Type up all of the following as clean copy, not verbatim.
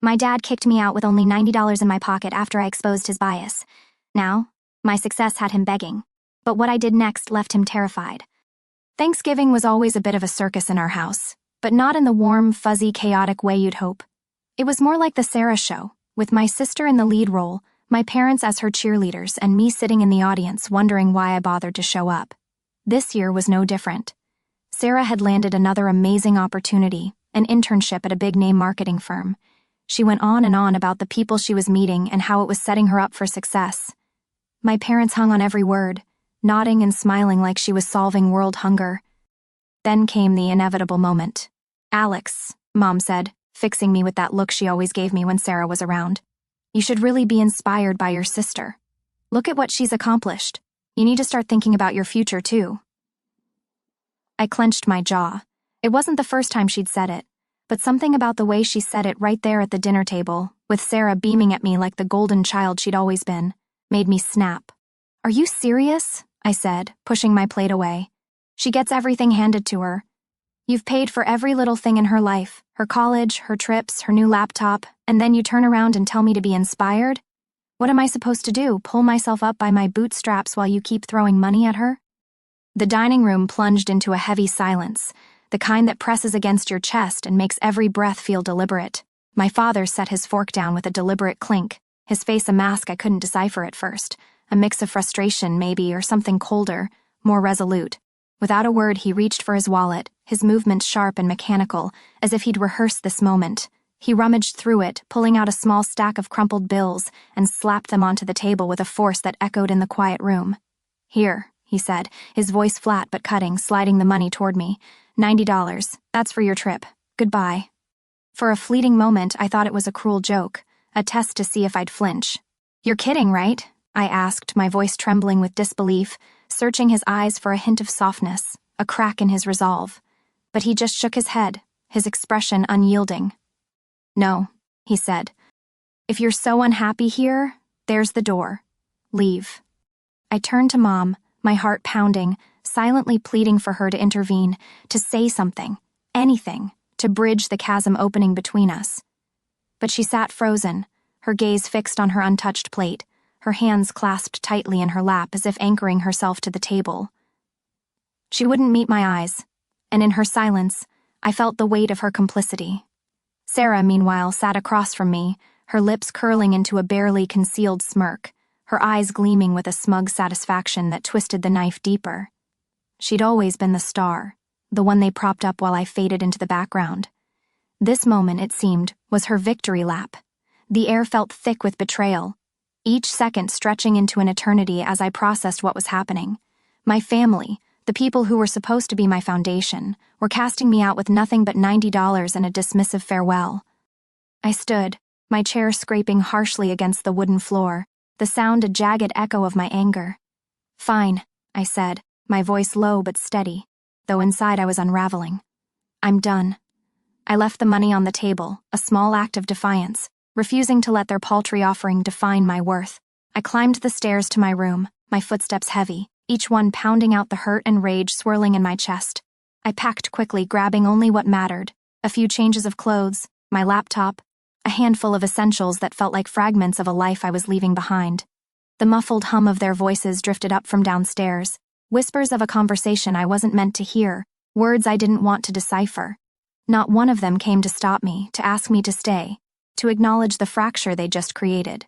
My dad kicked me out with only $90 in my pocket after I exposed his bias. Now, my success had him begging, but what I did next left him terrified. Thanksgiving was always a bit of a circus in our house, but not in the warm, fuzzy, chaotic way you'd hope. It was more like the Sarah Show, with my sister in the lead role, my parents as her cheerleaders, and me sitting in the audience wondering why I bothered to show up. This year was no different. Sarah had landed another amazing opportunity, an internship at a big-name marketing firm. She went on and on about the people she was meeting and how it was setting her up for success. My parents hung on every word, nodding and smiling like she was solving world hunger. Then came the inevitable moment. "Alex," Mom said, fixing me with that look she always gave me when Sarah was around. "You should really be inspired by your sister. Look at what she's accomplished. You need to start thinking about your future, too." I clenched my jaw. It wasn't the first time she'd said it, but something about the way she said it right there at the dinner table, with Sarah beaming at me like the golden child she'd always been, made me snap. "Are you serious?" I said, pushing my plate away. "She gets everything handed to her. You've paid for every little thing in her life, her college, her trips, her new laptop, and then you turn around and tell me to be inspired? What am I supposed to do, pull myself up by my bootstraps while you keep throwing money at her?" The dining room plunged into a heavy silence, the kind that presses against your chest and makes every breath feel deliberate. My father set his fork down with a deliberate clink, his face a mask I couldn't decipher at first, a mix of frustration maybe, or something colder, more resolute. Without a word, he reached for his wallet, his movements sharp and mechanical, as if he'd rehearsed this moment. He rummaged through it, pulling out a small stack of crumpled bills, and slapped them onto the table with a force that echoed in the quiet room. "Here," he said, his voice flat but cutting, sliding the money toward me. $90. That's for your trip. Goodbye." For a fleeting moment, I thought it was a cruel joke, a test to see if I'd flinch. "You're kidding, right?" I asked, my voice trembling with disbelief, searching his eyes for a hint of softness, a crack in his resolve. But he just shook his head, his expression unyielding. "No," he said. "If you're so unhappy here, there's the door. Leave." I turned to Mom, my heart pounding, silently pleading for her to intervene, to say something, anything, to bridge the chasm opening between us. But she sat frozen, her gaze fixed on her untouched plate, her hands clasped tightly in her lap as if anchoring herself to the table. She wouldn't meet my eyes, and in her silence, I felt the weight of her complicity. Sarah, meanwhile, sat across from me, her lips curling into a barely concealed smirk, her eyes gleaming with a smug satisfaction that twisted the knife deeper. She'd always been the star, the one they propped up while I faded into the background. This moment, it seemed, was her victory lap. The air felt thick with betrayal, each second stretching into an eternity as I processed what was happening. My family, the people who were supposed to be my foundation, were casting me out with nothing but $90 and a dismissive farewell. I stood, my chair scraping harshly against the wooden floor, the sound a jagged echo of my anger. "Fine," I said, my voice low but steady, though inside I was unraveling. "I'm done." I left the money on the table, a small act of defiance, refusing to let their paltry offering define my worth. I climbed the stairs to my room, my footsteps heavy, each one pounding out the hurt and rage swirling in my chest. I packed quickly, grabbing only what mattered, a few changes of clothes, my laptop, a handful of essentials that felt like fragments of a life I was leaving behind. The muffled hum of their voices drifted up from downstairs, whispers of a conversation I wasn't meant to hear, words I didn't want to decipher. Not one of them came to stop me, to ask me to stay, to acknowledge the fracture they just created.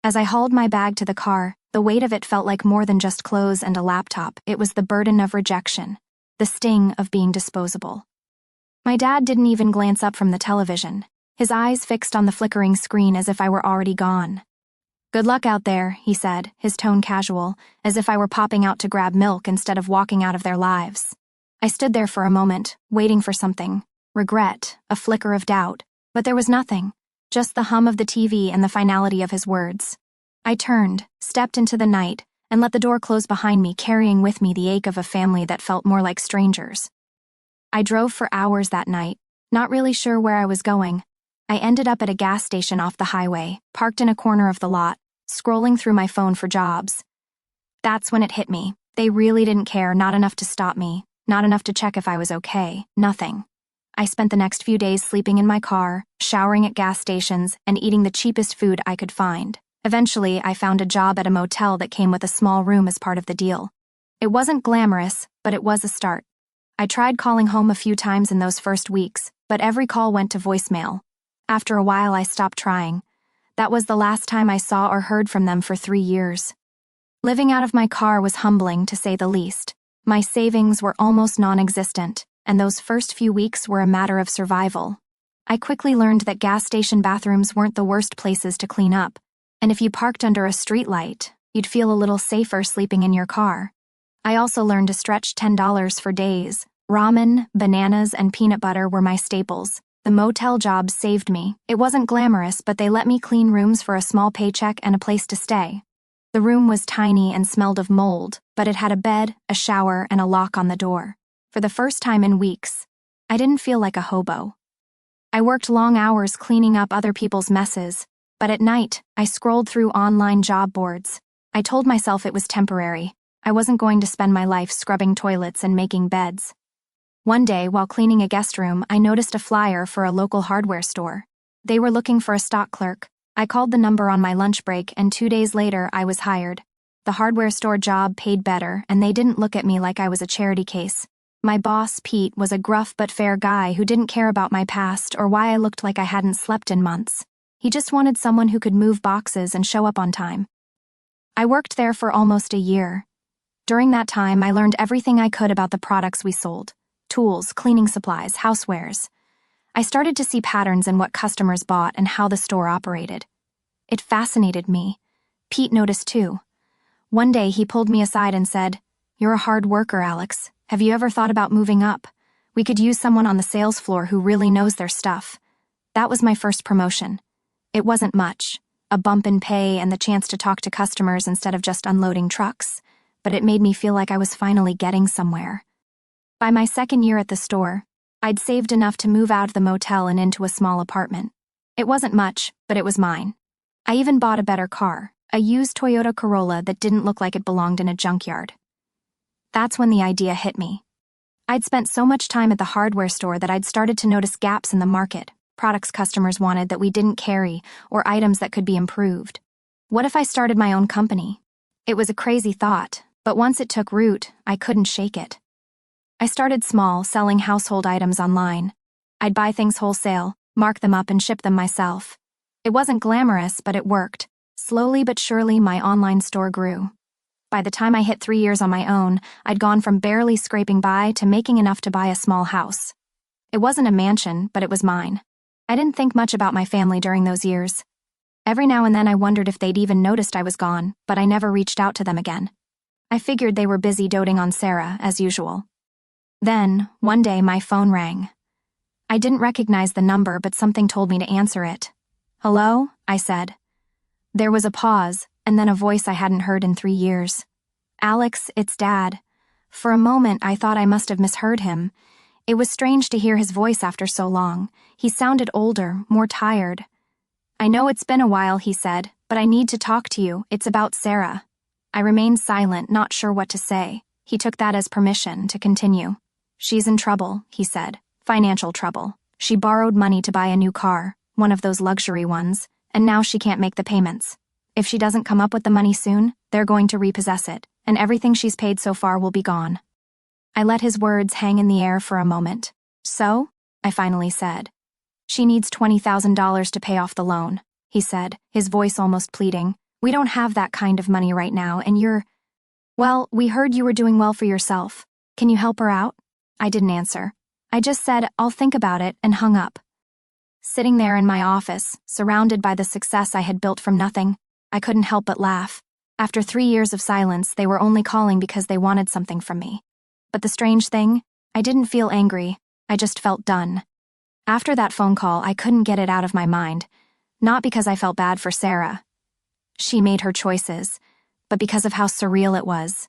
As I hauled my bag to the car, the weight of it felt like more than just clothes and a laptop. It was the burden of rejection, the sting of being disposable. My dad didn't even glance up from the television, his eyes fixed on the flickering screen as if I were already gone. "Good luck out there," he said, his tone casual, as if I were popping out to grab milk instead of walking out of their lives. I stood there for a moment, waiting for something, regret, a flicker of doubt, but there was nothing, just the hum of the TV and the finality of his words. I turned, stepped into the night, and let the door close behind me, carrying with me the ache of a family that felt more like strangers. I drove for hours that night, not really sure where I was going. I ended up at a gas station off the highway, parked in a corner of the lot, scrolling through my phone for jobs. That's when it hit me. They really didn't care, not enough to stop me, not enough to check if I was okay, nothing. I spent the next few days sleeping in my car, showering at gas stations, and eating the cheapest food I could find. Eventually, I found a job at a motel that came with a small room as part of the deal. It wasn't glamorous, but it was a start. I tried calling home a few times in those first weeks, but every call went to voicemail. After a while, I stopped trying. That was the last time I saw or heard from them for 3 years. Living out of my car was humbling, to say the least. My savings were almost non-existent, and those first few weeks were a matter of survival. I quickly learned that gas station bathrooms weren't the worst places to clean up, and if you parked under a streetlight, you'd feel a little safer sleeping in your car. I also learned to stretch $10 for days. Ramen, bananas, and peanut butter were my staples. The motel job saved me. It wasn't glamorous, but they let me clean rooms for a small paycheck and a place to stay. The room was tiny and smelled of mold, but it had a bed, a shower, and a lock on the door. For the first time in weeks, I didn't feel like a hobo. I worked long hours cleaning up other people's messes, but at night, I scrolled through online job boards. I told myself it was temporary. I wasn't going to spend my life scrubbing toilets and making beds. One day, while cleaning a guest room, I noticed a flyer for a local hardware store. They were looking for a stock clerk. I called the number on my lunch break, and 2 days later, I was hired. The hardware store job paid better, and they didn't look at me like I was a charity case. My boss, Pete, was a gruff but fair guy who didn't care about my past or why I looked like I hadn't slept in months. He just wanted someone who could move boxes and show up on time. I worked there for almost a year. During that time, I learned everything I could about the products we sold: tools, cleaning supplies, housewares. I started to see patterns in what customers bought and how the store operated. It fascinated me. Pete noticed too. One day, he pulled me aside and said, "You're a hard worker, Alex. Have you ever thought about moving up? We could use someone on the sales floor who really knows their stuff." That was my first promotion. It wasn't much, a bump in pay and the chance to talk to customers instead of just unloading trucks, but it made me feel like I was finally getting somewhere. By my second year at the store, I'd saved enough to move out of the motel and into a small apartment. It wasn't much, but it was mine. I even bought a better car, a used Toyota Corolla that didn't look like it belonged in a junkyard. That's when the idea hit me. I'd spent so much time at the hardware store that I'd started to notice gaps in the market, products customers wanted that we didn't carry, or items that could be improved. What if I started my own company? It was a crazy thought, but once it took root, I couldn't shake it. I started small, selling household items online. I'd buy things wholesale, mark them up, and ship them myself. It wasn't glamorous, but it worked. Slowly but surely, my online store grew. By the time I hit 3 years on my own, I'd gone from barely scraping by to making enough to buy a small house. It wasn't a mansion, but it was mine. I didn't think much about my family during those years. Every now and then I wondered if they'd even noticed I was gone, but I never reached out to them again. I figured they were busy doting on Sarah, as usual. Then, one day, my phone rang. I didn't recognize the number, but something told me to answer it. "Hello?" I said. There was a pause, and then a voice I hadn't heard in 3 years. "Alex, it's Dad." For a moment, I thought I must have misheard him. It was strange to hear his voice after so long. He sounded older, more tired. "I know it's been a while," he said, "but I need to talk to you. It's about Sarah." I remained silent, not sure what to say. He took that as permission to continue. "She's in trouble," he said. "Financial trouble. She borrowed money to buy a new car, one of those luxury ones, and now she can't make the payments. If she doesn't come up with the money soon, they're going to repossess it, and everything she's paid so far will be gone." I let his words hang in the air for a moment. "So?" I finally said. "She needs $20,000 to pay off the loan," he said, his voice almost pleading. "We don't have that kind of money right now, and well, we heard you were doing well for yourself. Can you help her out?" I didn't answer. I just said, "I'll think about it," and hung up. Sitting there in my office, surrounded by the success I had built from nothing, I couldn't help but laugh. After 3 years of silence, they were only calling because they wanted something from me. But the strange thing, I didn't feel angry, I just felt done. After that phone call, I couldn't get it out of my mind. Not because I felt bad for Sarah. She made her choices, but because of how surreal it was.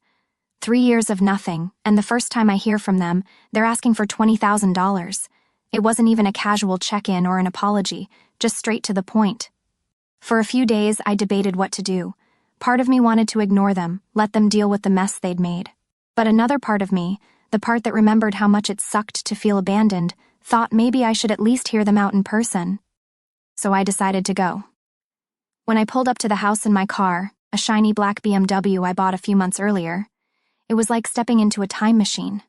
3 years of nothing, and the first time I hear from them, they're asking for $20,000. It wasn't even a casual check-in or an apology, just straight to the point. For a few days, I debated what to do. Part of me wanted to ignore them, let them deal with the mess they'd made. But another part of me, the part that remembered how much it sucked to feel abandoned, thought maybe I should at least hear them out in person. So I decided to go. When I pulled up to the house in my car, a shiny black BMW I bought a few months earlier, it was like stepping into a time machine.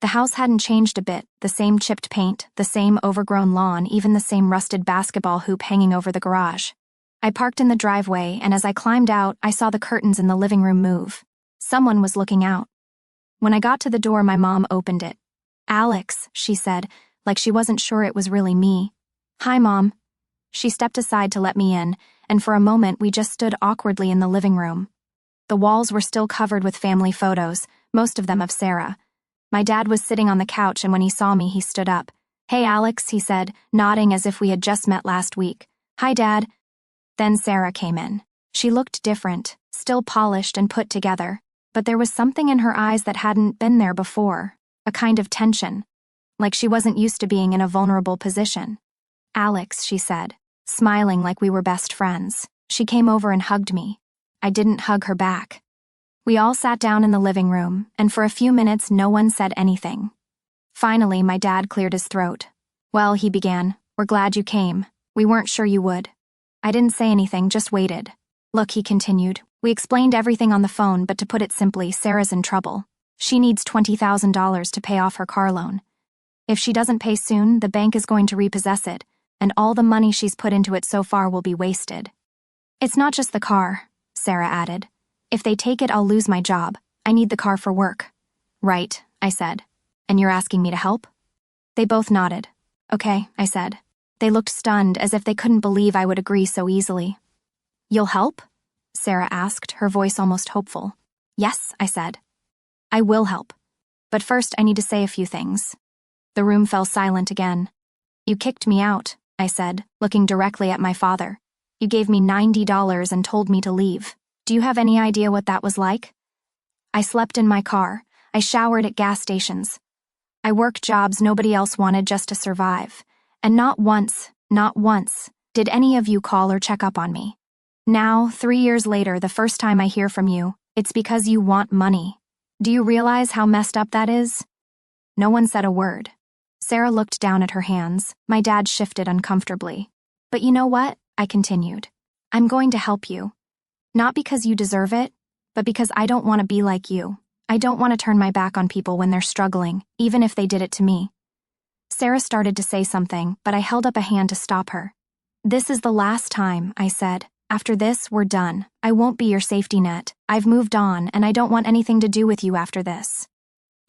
The house hadn't changed a bit, the same chipped paint, the same overgrown lawn, even the same rusted basketball hoop hanging over the garage. I parked in the driveway, and as I climbed out, I saw the curtains in the living room move. Someone was looking out. When I got to the door, my mom opened it. "Alex," she said, like she wasn't sure it was really me. "Hi, Mom." She stepped aside to let me in, and for a moment we just stood awkwardly in the living room. The walls were still covered with family photos, most of them of Sarah. My dad was sitting on the couch, and when he saw me, he stood up. "Hey, Alex," he said, nodding as if we had just met last week. "Hi, Dad." Then Sarah came in. She looked different, still polished and put together, but there was something in her eyes that hadn't been there before, a kind of tension, like she wasn't used to being in a vulnerable position. "Alex," she said, smiling like we were best friends. She came over and hugged me. I didn't hug her back. We all sat down in the living room, and for a few minutes no one said anything. Finally, my dad cleared his throat. "Well," he began, "we're glad you came. We weren't sure you would." I didn't say anything, just waited. "Look," he continued, "we explained everything on the phone, but to put it simply, Sarah's in trouble. She needs $20,000 to pay off her car loan. If she doesn't pay soon, the bank is going to repossess it, and all the money she's put into it so far will be wasted." "It's not just the car," Sarah added. "If they take it, I'll lose my job. I need the car for work." "Right," I said. "And you're asking me to help?" They both nodded. "Okay," I said. They looked stunned, as if they couldn't believe I would agree so easily. "You'll help?" Sarah asked, her voice almost hopeful. "Yes," I said. "I will help. But first I need to say a few things." The room fell silent again. "You kicked me out," I said, looking directly at my father. "You gave me $90 and told me to leave. Do you have any idea what that was like? I slept in my car. I showered at gas stations. I worked jobs nobody else wanted just to survive. And not once, did any of you call or check up on me. Now, 3 years later, the first time I hear from you, it's because you want money. Do you realize how messed up that is?" No one said a word. Sarah looked down at her hands. My dad shifted uncomfortably. "But you know what?" I continued. "I'm going to help you. Not because you deserve it, but because I don't want to be like you. I don't want to turn my back on people when they're struggling, even if they did it to me." Sarah started to say something, but I held up a hand to stop her. "This is the last time," I said. "After this, we're done. I won't be your safety net. I've moved on, and I don't want anything to do with you after this."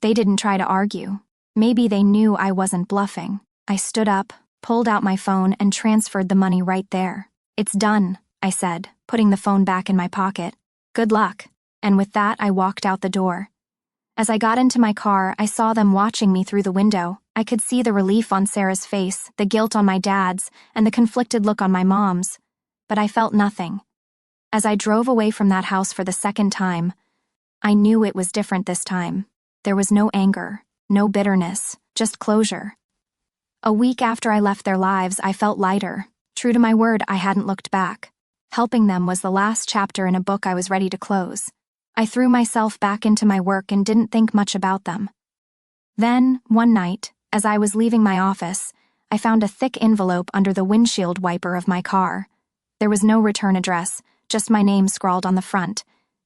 They didn't try to argue. Maybe they knew I wasn't bluffing. I stood up, pulled out my phone, and transferred the money right there. "It's done," I said, putting the phone back in my pocket. "Good luck." And with that, I walked out the door. As I got into my car, I saw them watching me through the window. I could see the relief on Sarah's face, the guilt on my dad's, and the conflicted look on my mom's. But I felt nothing. As I drove away from that house for the second time, I knew it was different this time. There was no anger, no bitterness, just closure. A week after I left their lives, I felt lighter. True to my word, I hadn't looked back. Helping them was the last chapter in a book I was ready to close. I threw myself back into my work and didn't think much about them. Then, one night, as I was leaving my office, I found a thick envelope under the windshield wiper of my car. There was no return address, just my name scrawled on the front.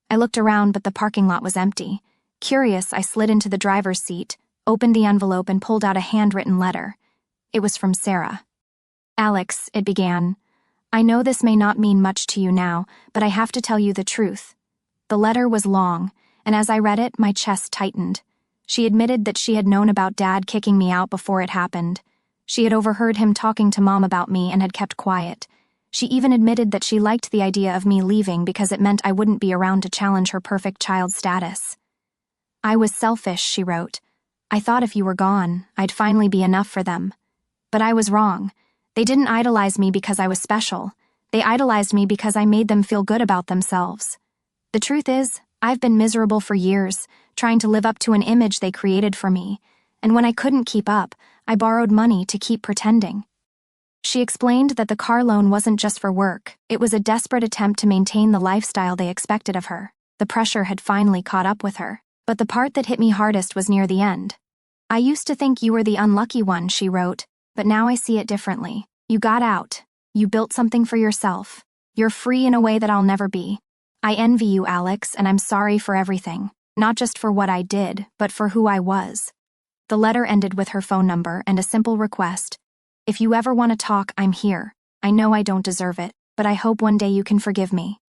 I looked around, but the parking lot was empty. Curious, I slid into the driver's seat, opened the envelope, and pulled out a handwritten letter. It was from Sarah. "Alex," it began, "I know this may not mean much to you now, but I have to tell you the truth." The letter was long, and as I read it, my chest tightened. She admitted that she had known about Dad kicking me out before it happened. She had overheard him talking to Mom about me and had kept quiet. She even admitted that she liked the idea of me leaving because it meant I wouldn't be around to challenge her perfect child status. "I was selfish," she wrote. "I thought if you were gone, I'd finally be enough for them. But I was wrong. They didn't idolize me because I was special. They idolized me because I made them feel good about themselves. The truth is, I've been miserable for years, trying to live up to an image they created for me, and when I couldn't keep up, I borrowed money to keep pretending." She explained that the car loan wasn't just for work. It was a desperate attempt to maintain the lifestyle they expected of her. The pressure had finally caught up with her. But the part that hit me hardest was near the end. I used to think you were the unlucky one, she wrote, but now I see it differently. You got out. You built something for yourself. You're free in a way that I'll never be. I envy you, Alex, and I'm sorry for everything. Not just for what I did, but for who I was. The letter ended with her phone number and a simple request. If you ever want to talk, I'm here. I know I don't deserve it, but I hope one day you can forgive me.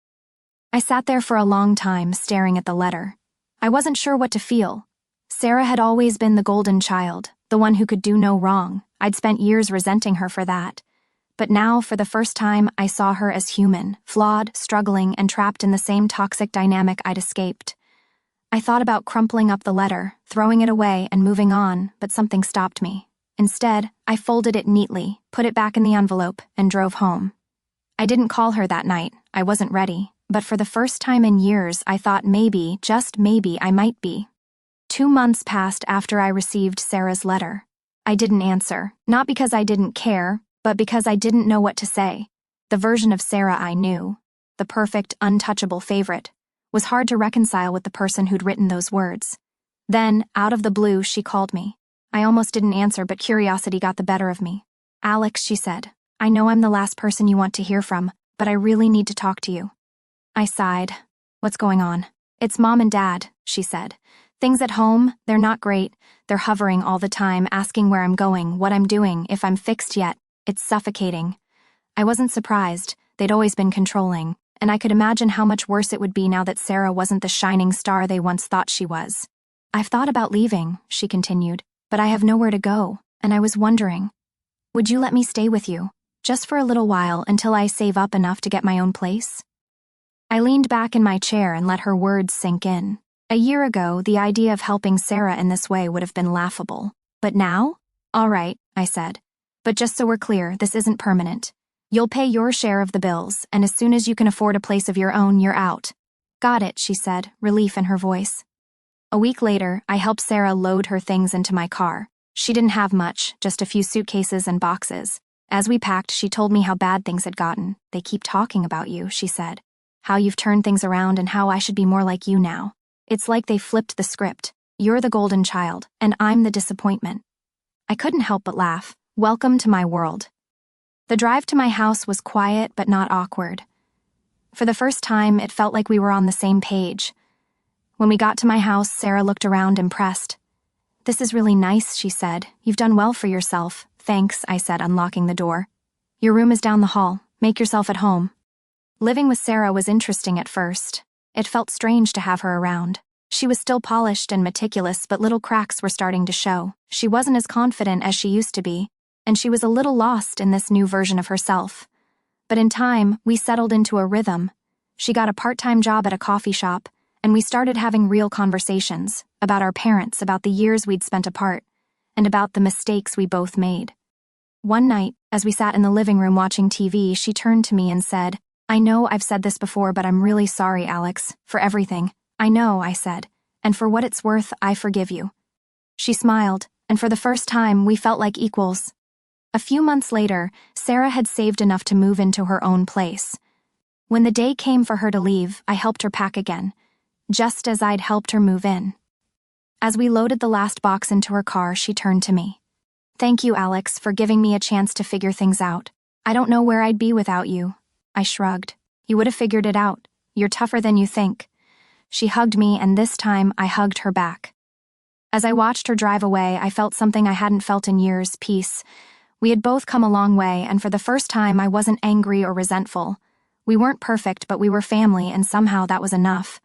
I sat there for a long time, staring at the letter. I wasn't sure what to feel. Sarah had always been the golden child, the one who could do no wrong. I'd spent years resenting her for that. But now, for the first time, I saw her as human, flawed, struggling, and trapped in the same toxic dynamic I'd escaped. I thought about crumpling up the letter, throwing it away, and moving on, but something stopped me. Instead, I folded it neatly, put it back in the envelope, and drove home. I didn't call her that night. I wasn't ready. But for the first time in years, I thought maybe, just maybe, I might be. 2 months passed after I received Sarah's letter. I didn't answer, not because I didn't care, but because I didn't know what to say. The version of Sarah I knew, the perfect, untouchable favorite, was hard to reconcile with the person who'd written those words. Then, out of the blue, she called me. I almost didn't answer, but curiosity got the better of me. Alex, she said, I know I'm the last person you want to hear from, but I really need to talk to you. I sighed. What's going on? It's Mom and Dad, she said. Things at home, they're not great. They're hovering all the time, asking where I'm going, what I'm doing, if I'm fixed yet. It's suffocating. I wasn't surprised. They'd always been controlling, and I could imagine how much worse it would be now that Sarah wasn't the shining star they once thought she was. I've thought about leaving, she continued, but I have nowhere to go, and I was wondering, would you let me stay with you, just for a little while until I save up enough to get my own place? I leaned back in my chair and let her words sink in. A year ago, the idea of helping Sarah in this way would have been laughable. But now? All right, I said. But just so we're clear, this isn't permanent. You'll pay your share of the bills, and as soon as you can afford a place of your own, you're out. Got it, she said, relief in her voice. A week later, I helped Sarah load her things into my car. She didn't have much, just a few suitcases and boxes. As we packed, she told me how bad things had gotten. They keep talking about you, she said. How you've turned things around and how I should be more like you now. It's like they flipped the script. You're the golden child, and I'm the disappointment. I couldn't help but laugh. Welcome to my world. The drive to my house was quiet but not awkward. For the first time, it felt like we were on the same page. When we got to my house, Sarah looked around impressed. This is really nice, she said. You've done well for yourself. Thanks, I said, unlocking the door. Your room is down the hall. Make yourself at home. Living with Sarah was interesting at first. It felt strange to have her around. She was still polished and meticulous, but little cracks were starting to show. She wasn't as confident as she used to be, and she was a little lost in this new version of herself. But in time, we settled into a rhythm. She got a part-time job at a coffee shop, and we started having real conversations about our parents, about the years we'd spent apart, and about the mistakes we both made. One night, as we sat in the living room watching TV, she turned to me and said, I know I've said this before, but I'm really sorry, Alex, for everything. I know, I said, and for what it's worth, I forgive you. She smiled, and for the first time, we felt like equals. A few months later, Sarah had saved enough to move into her own place. When the day came for her to leave, I helped her pack again, just as I'd helped her move in. As we loaded the last box into her car, she turned to me. Thank you, Alex, for giving me a chance to figure things out. I don't know where I'd be without you. I shrugged. You would have figured it out. You're tougher than you think. She hugged me, and this time I hugged her back. As I watched her drive away, I felt something I hadn't felt in years, peace. We had both come a long way, and for the first time I wasn't angry or resentful. We weren't perfect, but we were family, and somehow that was enough.